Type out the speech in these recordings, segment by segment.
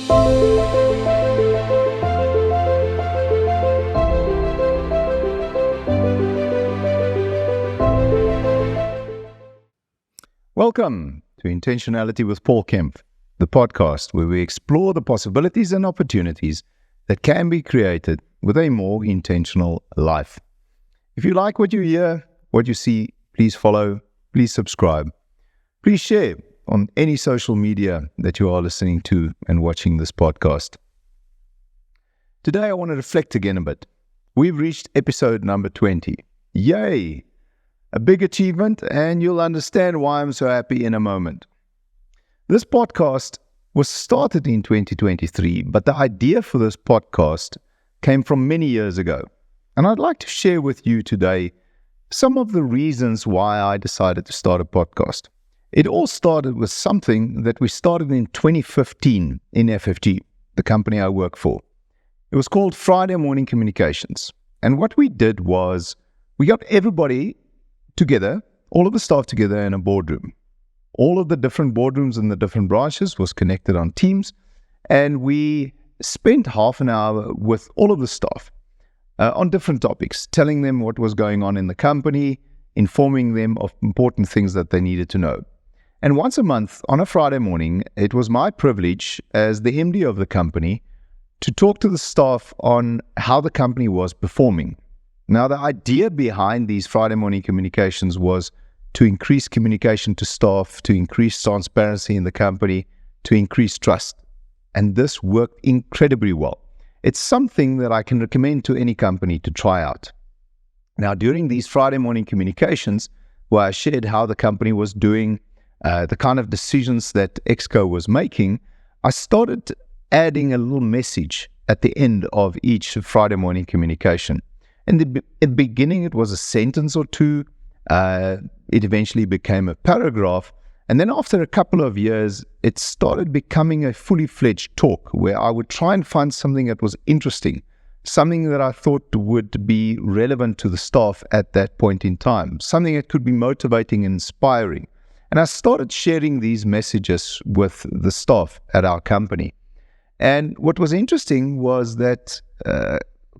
Welcome to Intentionality with Paul Kempf, the podcast where we explore the possibilities and opportunities that can be created with a more intentional life. If you like what you hear, what you see, please follow, please subscribe. Please share on any social media that you are listening to and watching this podcast. Today I want to reflect again a bit. We've reached episode number 20. Yay! A big achievement, and you'll understand why I'm so happy in a moment. This podcast was started in 2023, but the idea for this podcast came from many years ago. And I'd like to share with you today some of the reasons why I decided to start a podcast. It all started with something that we started in 2015 in FFG, the company I work for. It was called Friday Morning Communications. And what we did was we got everybody together, all of the staff together in a boardroom. All of the different boardrooms in the different branches was connected on Teams, and we spent half an hour with all of the staff on different topics, telling them what was going on in the company, informing them of important things that they needed to know. And once a month, on a Friday morning, it was my privilege as the MD of the company to talk to the staff on how the company was performing. Now, the idea behind these Friday morning communications was to increase communication to staff, to increase transparency in the company, to increase trust. And this worked incredibly well. It's something that I can recommend to any company to try out. Now, during these Friday morning communications, where I shared how the company was doing, the kind of decisions that Exco was making, I started adding a little message at the end of each Friday morning communication. In the beginning, it was a sentence or two. It eventually became a paragraph. And then after a couple of years, it started becoming a fully fledged talk where I would try and find something that was interesting, something that I thought would be relevant to the staff at that point in time, something that could be motivating and inspiring. And I started sharing these messages with the staff at our company. And what was interesting was that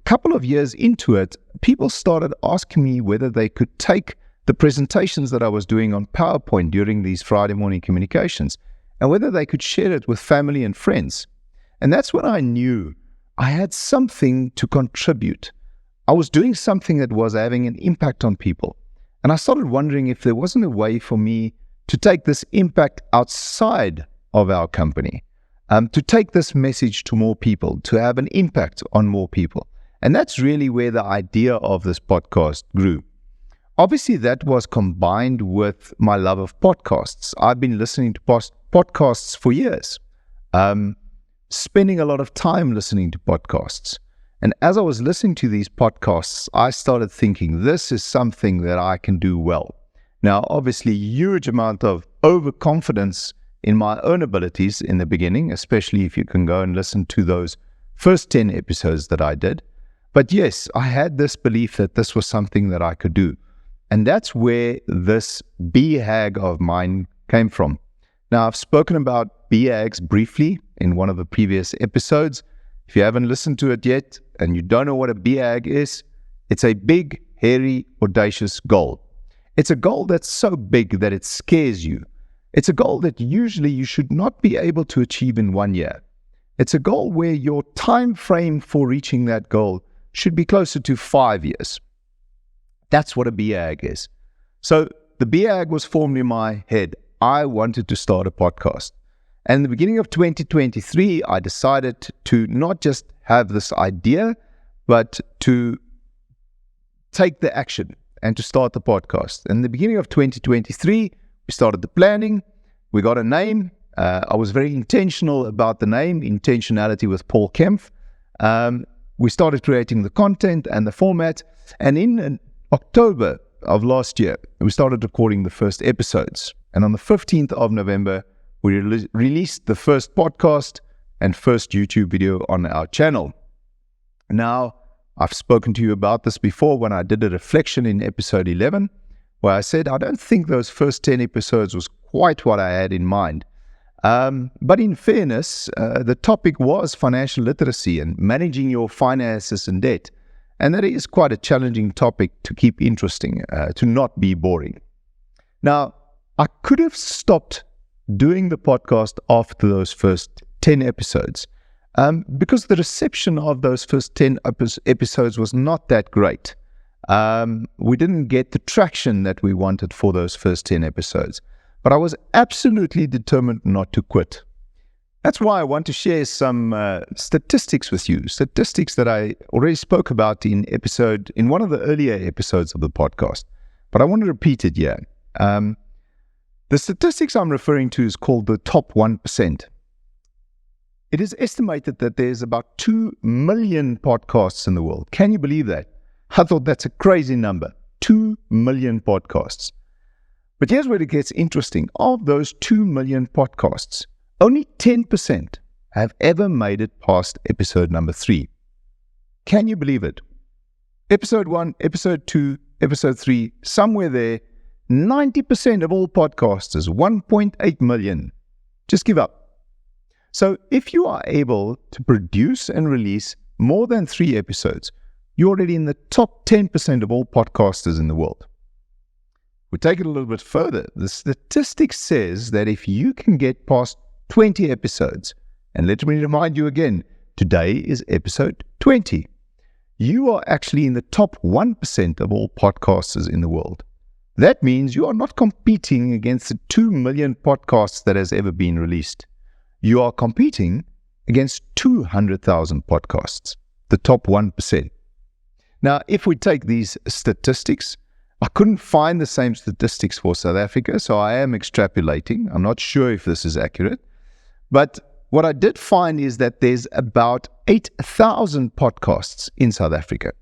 couple of years into it, people started asking me whether they could take the presentations that I was doing on PowerPoint during these Friday morning communications and whether they could share it with family and friends. And that's when I knew I had something to contribute. I was doing something that was having an impact on people. And I started wondering if there wasn't a way for me to take this impact outside of our company, to take this message to more people, to have an impact on more people. And that's really where the idea of this podcast grew. Obviously, that was combined with my love of podcasts. I've been listening to podcasts for years, spending a lot of time listening to podcasts. And as I was listening to these podcasts, I started thinking, this is something that I can do well. Now, obviously, huge amount of overconfidence in my own abilities in the beginning, especially if you can go and listen to those first 10 episodes that I did. But yes, I had this belief that this was something that I could do. And that's where this BHAG of mine came from. Now, I've spoken about BHAGs briefly in one of the previous episodes. If you haven't listened to it yet and you don't know what a BHAG is, it's a big, hairy, audacious goal. It's a goal that's so big that it scares you. It's a goal that usually you should not be able to achieve in 1 year. It's a goal where your time frame for reaching that goal should be closer to 5 years. That's what a BHAG is. So the BHAG was formed in my head. I wanted to start a podcast. And in the beginning of 2023, I decided to not just have this idea, but to take the action and to start the podcast. In the beginning of 2023, we started the planning. We got a name. I was very intentional about the name, Intentionality with Paul Kempf. We started creating the content and the format, and in October of last year, we started recording the first episodes. And on the 15th of November, we released the first podcast and first YouTube video on our channel. Now, I've spoken to you about this before when I did a reflection in episode 11, where I said I don't think those first 10 episodes was quite what I had in mind. But in fairness, the topic was financial literacy and managing your finances and debt. And that is quite a challenging topic to keep interesting, to not be boring. Now, I could have stopped doing the podcast after those first 10 episodes because the reception of those first 10 episodes was not that great. We didn't get the traction that we wanted for those first 10 episodes. But I was absolutely determined not to quit. That's why I want to share some statistics with you, statistics that I already spoke about in one of the earlier episodes of the podcast. But I want to repeat it here. The statistics I'm referring to is called the top 1%. It is estimated that there's about 2 million podcasts in the world. Can you believe that? I thought that's a crazy number. 2 million podcasts. But here's where it gets interesting. Of those 2 million podcasts, only 10% have ever made it past episode number 3. Can you believe it? Episode 1, episode 2, episode 3, somewhere there, 90% of all podcasters, 1.8 million, just give up. So if you are able to produce and release more than 3 episodes, you're already in the top 10% of all podcasters in the world. We take it a little bit further. The statistic says that if you can get past 20 episodes, and let me remind you again, today is episode 20, you are actually in the top 1% of all podcasters in the world. That means you are not competing against the 2 million podcasts that has ever been released. You are competing against 200,000 podcasts, the top 1%. Now, if we take these statistics, I couldn't find the same statistics for South Africa, so I am extrapolating. I'm not sure if this is accurate. But what I did find is that there's about 8,000 podcasts in South Africa.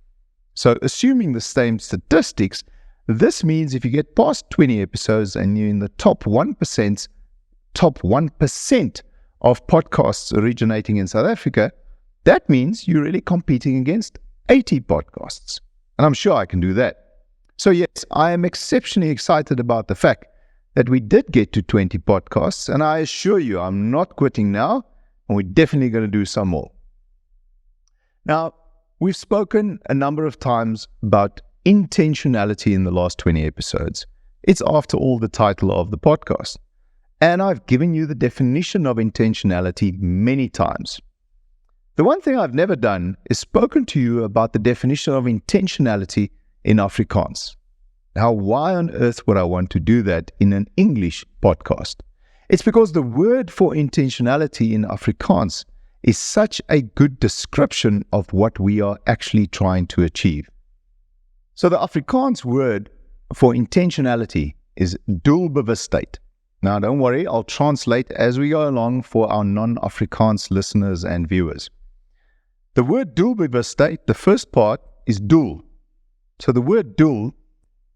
So assuming the same statistics, this means if you get past 20 episodes and you're in the top 1% of podcasts originating in South Africa, that means you're really competing against 80 podcasts. And I'm sure I can do that. So yes, I am exceptionally excited about the fact that we did get to 20 podcasts, and I assure you I'm not quitting now, and we're definitely going to do some more. Now, we've spoken a number of times about intentionality in the last 20 episodes. It's after all the title of the podcast. And I've given you the definition of intentionality many times. The one thing I've never done is spoken to you about the definition of intentionality in Afrikaans. Now, why on earth would I want to do that in an English podcast? It's because the word for intentionality in Afrikaans is such a good description of what we are actually trying to achieve. So the Afrikaans word for intentionality is doelbewustheid. Now, don't worry, I'll translate as we go along for our non-Afrikaans listeners and viewers. The word doelbewustheid, the first part is doel. So the word doel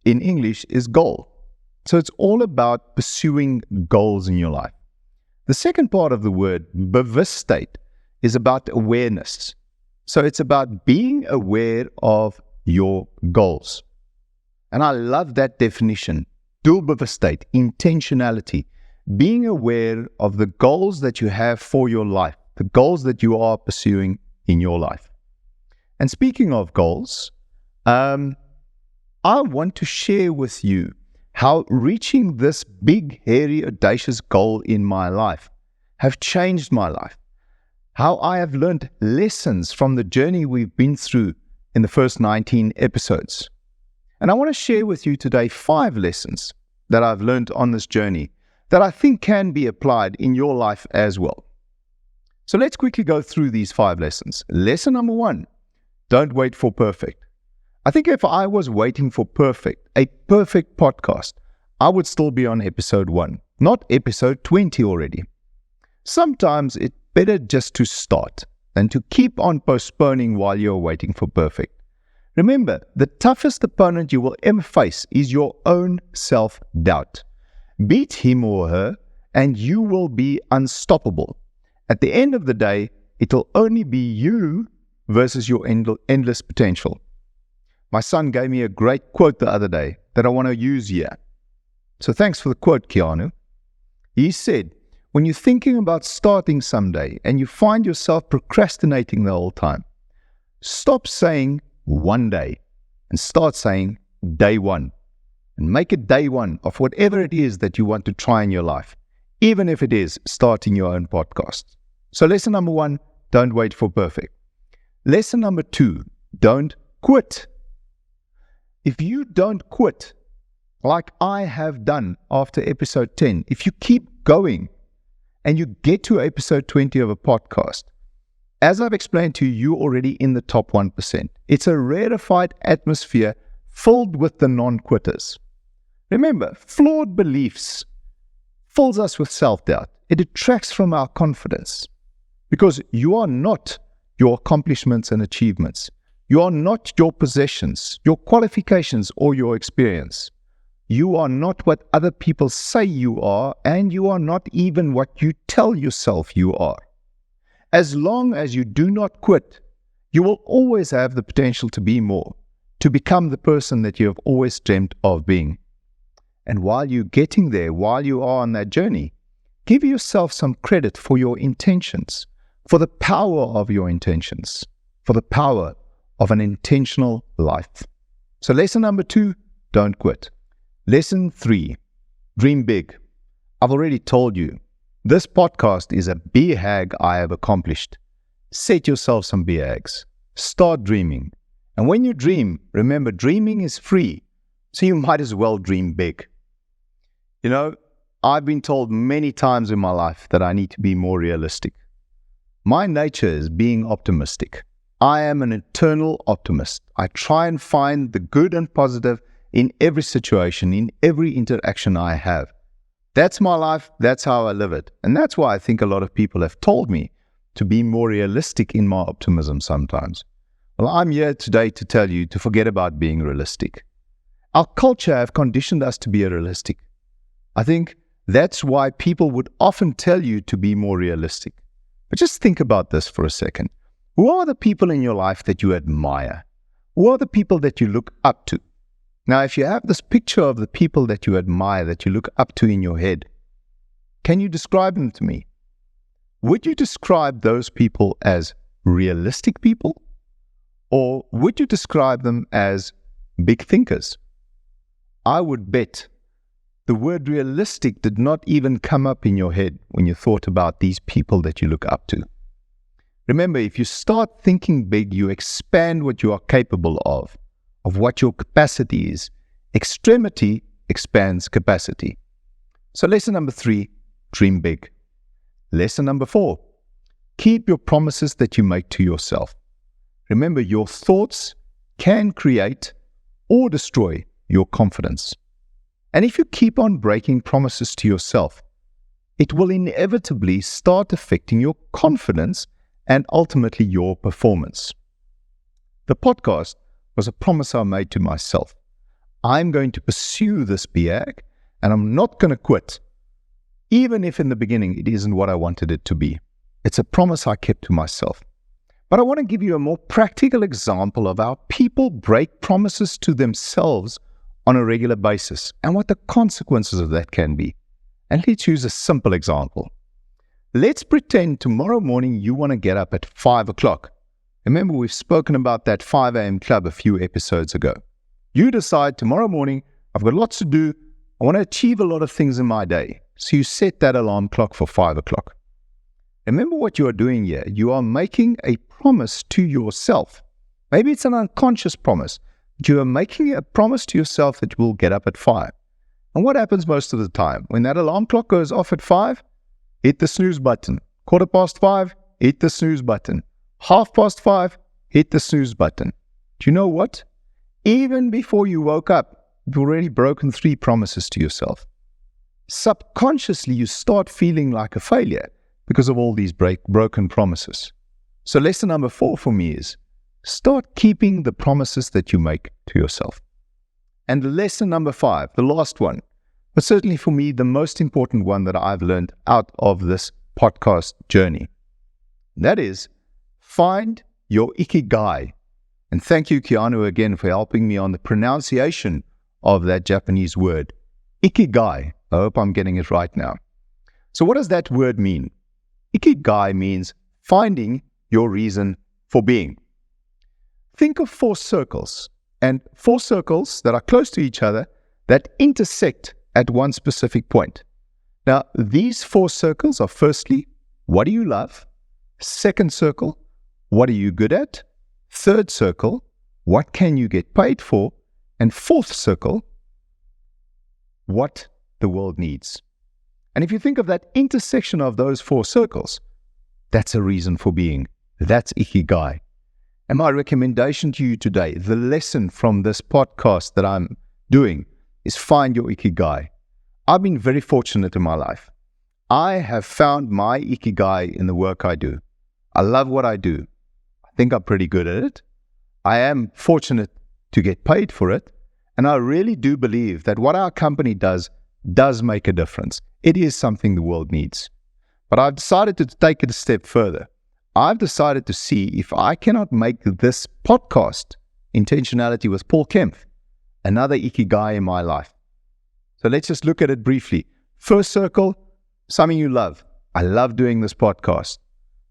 in English is goal. So it's all about pursuing goals in your life. The second part of the word, bewustheid, is about awareness. So it's about being aware of your goals. And I love that definition. Doelbewustheid, intentionality, being aware of the goals that you have for your life, the goals that you are pursuing in your life. And speaking of goals, I want to share with you how reaching this big, hairy, audacious goal in my life have changed my life. How I have learned lessons from the journey we've been through in the first 19 episodes. And I want to share with you today 5 lessons that I've learned on this journey that I think can be applied in your life as well. So let's quickly go through these 5 lessons. Lesson number 1, don't wait for perfect. I think if I was waiting for a perfect podcast, I would still be on episode 1, not episode 20 already. Sometimes it's better just to start than to keep on postponing while you're waiting for perfect. Remember, the toughest opponent you will ever face is your own self-doubt. Beat him or her, and you will be unstoppable. At the end of the day, it'll only be you versus your endless potential. My son gave me a great quote the other day that I want to use here. So thanks for the quote, Keanu. He said, when you're thinking about starting someday and you find yourself procrastinating the whole time, stop saying one day and start saying day one. And make it day one of whatever it is that you want to try in your life, even if it is starting your own podcast. So lesson number 1, don't wait for perfect. Lesson number 2, don't quit. If you don't quit, like I have done after episode 10, if you keep going and you get to episode 20 of a podcast, as I've explained to you, you're already in the top 1%. It's a rarefied atmosphere filled with the non-quitters. Remember, flawed beliefs fills us with self-doubt. It detracts from our confidence because you are not your accomplishments and achievements. You are not your possessions, your qualifications, or your experience. You are not what other people say you are, and you are not even what you tell yourself you are. As long as you do not quit, you will always have the potential to be more, to become the person that you have always dreamt of being. And while you're getting there, while you are on that journey, give yourself some credit for your intentions, for the power of your intentions, for the power of an intentional life. So lesson number 2, don't quit. Lesson 3, dream big. I've already told you, this podcast is a BHAG I have accomplished. Set yourself some BHAGs. Start dreaming. And when you dream, remember, dreaming is free. So you might as well dream big. You know, I've been told many times in my life that I need to be more realistic. My nature is being optimistic. I am an eternal optimist. I try and find the good and positive in every situation, in every interaction I have. That's my life. That's how I live it. And that's why I think a lot of people have told me to be more realistic in my optimism sometimes. Well, I'm here today to tell you to forget about being realistic. Our culture have conditioned us to be realistic. I think that's why people would often tell you to be more realistic. But just think about this for a second. Who are the people in your life that you admire? Who are the people that you look up to? Now, if you have this picture of the people that you admire, that you look up to in your head, can you describe them to me? Would you describe those people as realistic people? Or would you describe them as big thinkers? I would bet the word realistic did not even come up in your head when you thought about these people that you look up to. Remember, if you start thinking big, you expand what you are capable of what your capacity is. Extremity expands capacity. So lesson number 3, dream big. Lesson number 4, keep your promises that you make to yourself. Remember, your thoughts can create or destroy your confidence. And if you keep on breaking promises to yourself, it will inevitably start affecting your confidence and ultimately your performance. The podcast was a promise I made to myself. I'm going to pursue this BHAG and I'm not going to quit, even if in the beginning it isn't what I wanted it to be. It's a promise I kept to myself. But I want to give you a more practical example of how people break promises to themselves on a regular basis and what the consequences of that can be. And let's use a simple example. Let's pretend tomorrow morning you want to get up at 5 o'clock. Remember, we've spoken about that 5 a.m. club a few episodes ago. You decide tomorrow morning, I've got lots to do. I want to achieve a lot of things in my day. So you set that alarm clock for 5 o'clock. Remember what you are doing here. You are making a promise to yourself. Maybe it's an unconscious promise. But you are making a promise to yourself that you will get up at 5. And what happens most of the time? When that alarm clock goes off at 5, hit the snooze button. 5:15, hit the snooze button. 5:30, hit the snooze button. Do you know what? Even before you woke up, you've already broken 3 promises to yourself. Subconsciously, you start feeling like a failure because of all these broken promises. So lesson number 4 for me is start keeping the promises that you make to yourself. And lesson number 5, the last one, but certainly for me, the most important one that I've learned out of this podcast journey. That is, find your ikigai. And thank you, Keanu, again for helping me on the pronunciation of that Japanese word. Ikigai. I hope I'm getting it right now. So what does that word mean? Ikigai means finding your reason for being. Think of 4 circles, and 4 circles that are close to each other that intersect at one specific point. Now, these 4 circles are firstly, what do you love? Second circle, what are you good at? Third circle, what can you get paid for? And fourth circle, what the world needs. And if you think of that intersection of those 4 circles, that's a reason for being. That's Ikigai. And my recommendation to you today, the lesson from this podcast that I'm doing, is find your Ikigai. I've been very fortunate in my life. I have found my Ikigai in the work I do. I love what I do. I think I'm pretty good at it. I am fortunate to get paid for it. And I really do believe that what our company does make a difference. It is something the world needs. But I've decided to take it a step further. I've decided to see if I cannot make this podcast, Intentionality with Paul Kempf, another Ikigai in my life. So let's just look at it briefly. First circle, something you love. I love doing this podcast.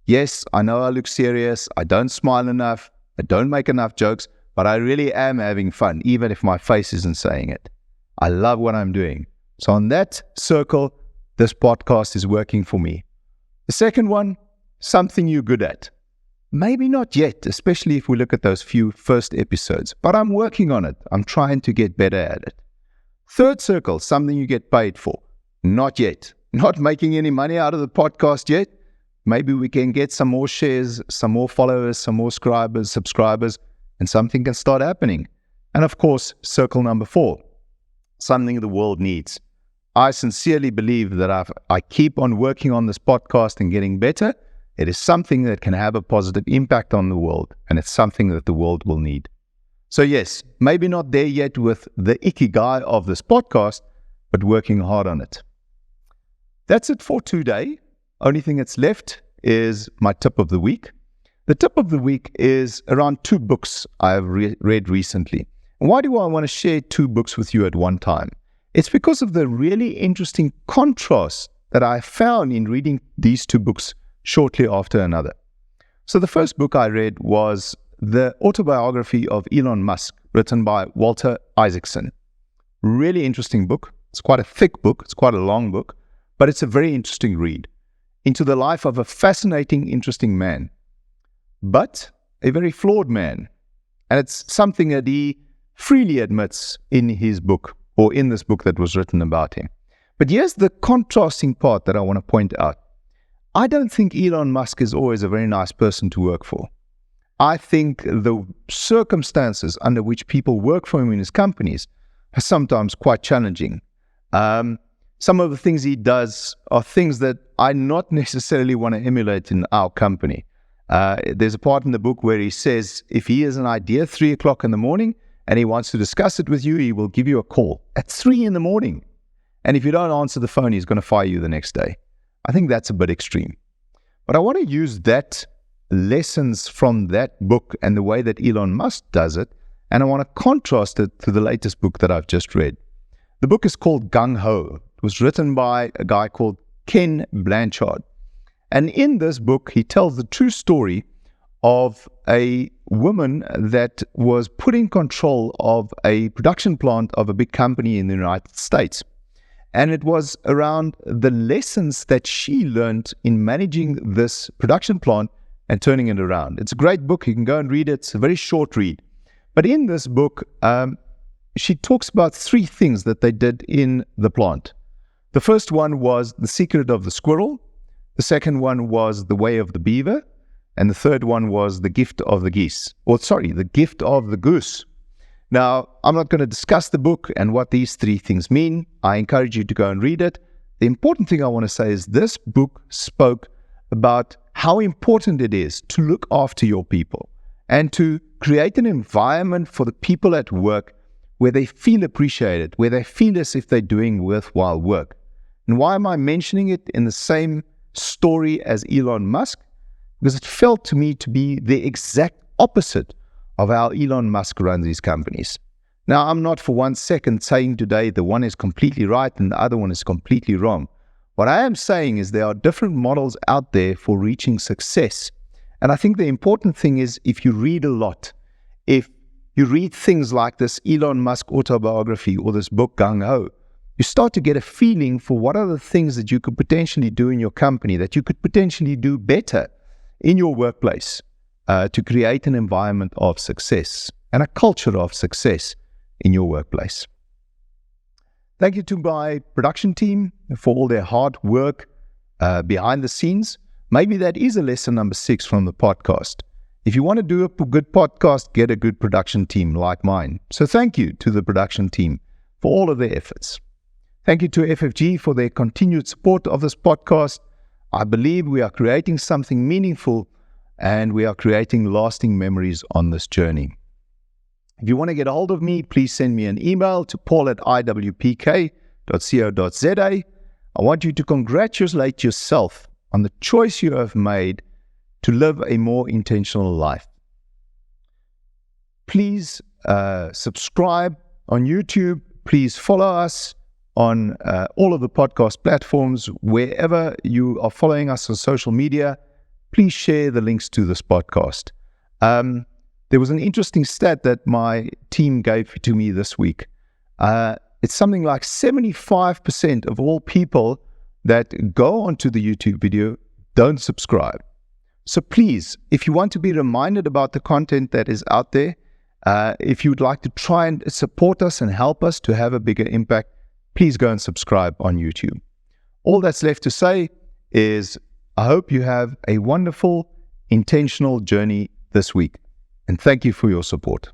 Yes, I know I look serious. I don't smile enough. I don't make enough jokes, but I really am having fun, even if my face isn't saying it. I love what I'm doing. So on that circle, this podcast is working for me. The second one, something you're good at. Maybe not yet, especially if we look at those few first episodes, but I'm working on it. I'm trying to get better at it. Third circle, something you get paid for. Not yet. Not making any money out of the podcast yet. Maybe we can get some more shares, some more followers, some more subscribers, and something can start happening. And of course, circle number 4, something the world needs. I sincerely believe that I keep on working on this podcast and getting better. It is something that can have a positive impact on the world, and it's something that the world will need. So yes, maybe not there yet with the Ikigai of this podcast, but working hard on it. That's it for today. Only thing that's left is my tip of the week. The tip of the week is around 2 books I've read recently. And why do I want to share 2 books with you at one time? It's because of the really interesting contrast that I found in reading these 2 books shortly after another. So the first book I read was the autobiography of Elon Musk, written by Walter Isaacson. Really interesting book. It's quite a thick book. It's quite a long book, but it's a very interesting read into the life of a fascinating, interesting man, but a very flawed man. And it's something that he freely admits in his book, or in this book that was written about him. But here's the contrasting part that I want to point out. I don't think Elon Musk is always a very nice person to work for. I think the circumstances under which people work for him in his companies are sometimes quite challenging. Some of the things he does are things that I not necessarily want to emulate in our company. There's a part in the book where he says if he has an idea 3 o'clock in the morning and he wants to discuss it with you, he will give you a call at 3 in the morning. And if you don't answer the phone, he's going to fire you the next day. I think that's a bit extreme. But I want to use that lessons from that book and the way that Elon Musk does it, and I want to contrast it to the latest book that I've just read. The book is called Gung Ho. It was written by a guy called Ken Blanchard. And in this book, he tells the true story of a woman that was put in control of a production plant of a big company in the United States. And it was around the lessons that she learned in managing this production plant and turning it around. It's a great book. You can go and read it. It's a very short read. But in this book, she talks about 3 things that they did in the plant. The first one was the secret of the squirrel. The second one was the way of the beaver. And the third one was the gift of the geese. The gift of the goose. Now, I'm not going to discuss the book and what these 3 things mean. I encourage you to go and read it. The important thing I want to say is this book spoke about how important it is to look after your people and to create an environment for the people at work where they feel appreciated, where they feel as if they're doing worthwhile work. And why am I mentioning it in the same story as Elon Musk? Because it felt to me to be the exact opposite of how Elon Musk runs his companies. Now, I'm not for 1 second saying today the one is completely right and the other one is completely wrong. What I am saying is there are different models out there for reaching success. And I think the important thing is if you read a lot, if you read things like this Elon Musk autobiography or this book Gung Ho, you start to get a feeling for what are the things that you could potentially do in your company, that you could potentially do better in your workplace to create an environment of success and a culture of success in your workplace. Thank you to my production team for all their hard work behind the scenes. Maybe that is a lesson number 6 from the podcast. If you want to do a good podcast, get a good production team like mine. So thank you to the production team for all of their efforts. Thank you to FFG for their continued support of this podcast. I believe we are creating something meaningful and we are creating lasting memories on this journey. If you want to get a hold of me, please send me an email to paul@iwpk.co.za. I want you to congratulate yourself on the choice you have made to live a more intentional life. Please subscribe on YouTube. Please follow us on all of the podcast platforms. Wherever you are following us on social media, please share the links to this podcast. There was an interesting stat that my team gave to me this week. It's something like 75% of all people that go onto the YouTube video don't subscribe. So please, if you want to be reminded about the content that is out there, if you would like to try and support us and help us to have a bigger impact, please go and subscribe on YouTube. All that's left to say is I hope you have a wonderful, intentional journey this week. And thank you for your support.